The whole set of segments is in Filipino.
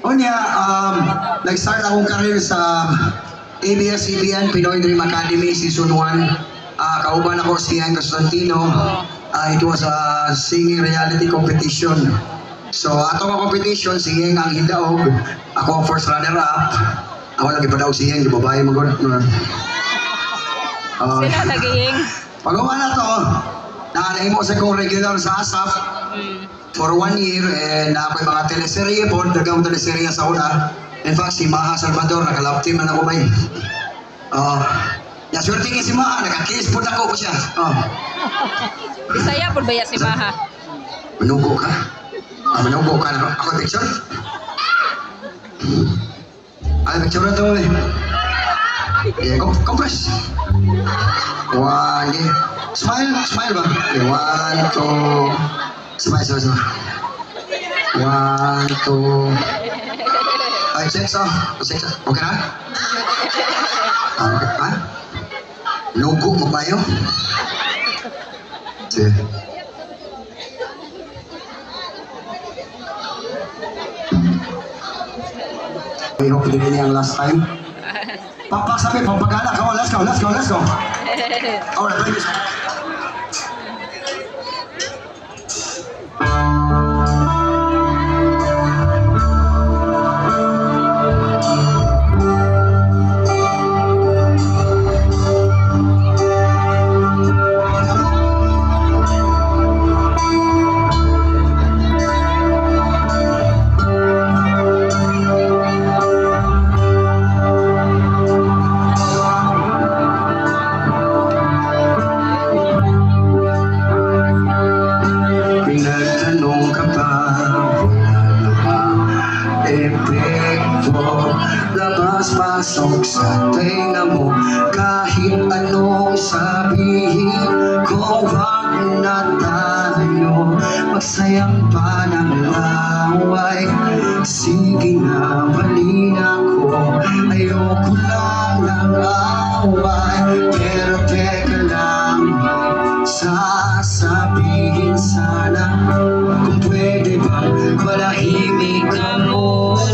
O niya, nag-start akong career sa ABS-CBN Pinoy Dream Academy Season 1. Kauban ako si Ian Constantino. It was a singing reality competition. So, ato nga competition, singing ang hidaog. Ako ang first runner-up. Ako lagi pa daw singing, di babae magod. Sila naging. Pagawa na to, naanahin mo sa kong regular sa ASAP for 1 year, and ako'y mga teleserye po, dagang teleserye sa una. In fact, si Maha Salvador, naka-love team na ako ba yun. Swerte nga si Maha, naka-kiss po na ko siya. Bisaya po ba ya si Maha? Manugo ka? Manugo ka na ako picture? Ay, picture na to eh. Yeah, compress. One, yeah. Smile ba? Okay, 1, 2. Smile. 1, 2. Ay, sex. Okay na? Okay, ha? Logo mo ba yun? Sige. I hope din niya ang last time. Sabi, pampagana. Come on, let's go. Alright, play this. Labas-pasok sa tenga mo, kahit anong sabihin ko, wag na tayo magsayang pa ng laway. Sige na, bali ko, ayoko lang ng away. Pero teka lang, sasabihin sana, kung pwede ba malahimik ka muna.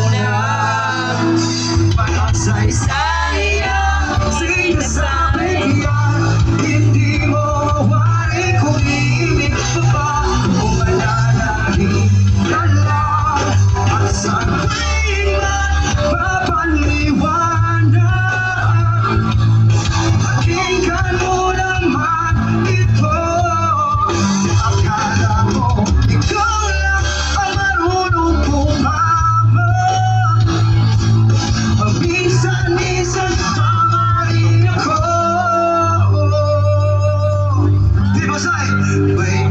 Sayang, sinasabi yan, hindi mo mawari kung ibig mo ba o mananahimik ka lang. At sa tuwing magpapaliwanag, pakinggan mo naman ito. Akala mo ikaw lang ang marunong pumama. Minsan tamarin ako. Di ba, Sai? Wait.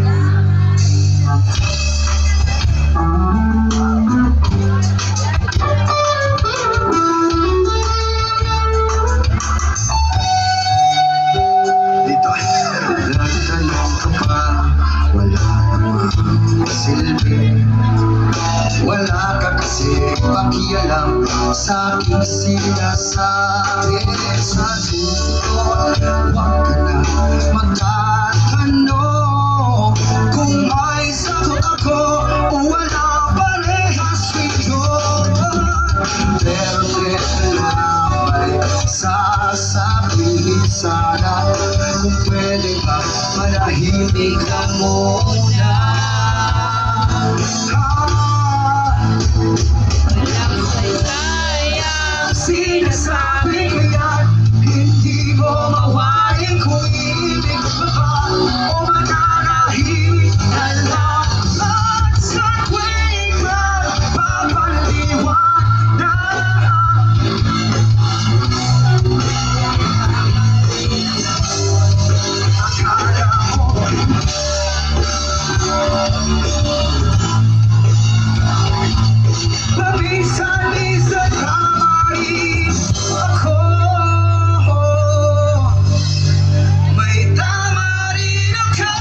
Dito, nagtanong ka pa, wala namang silbi. Wala ka kasi pakialam sa aking sinasabi. Sa susunod, huwag ka na magtatanong kung may sagot ako o wala, parehas yun. Pero teka lang, may sasabihin sana, kung pwede ba manahimik ka muna. Sinasabi ko yan, hindi mo mawain kung ibig mo ba o mananahimik ka lang. At sa tuwing magpapaliwanag, akala mo paminsan-minsan tamarin ako. May tama rin ako.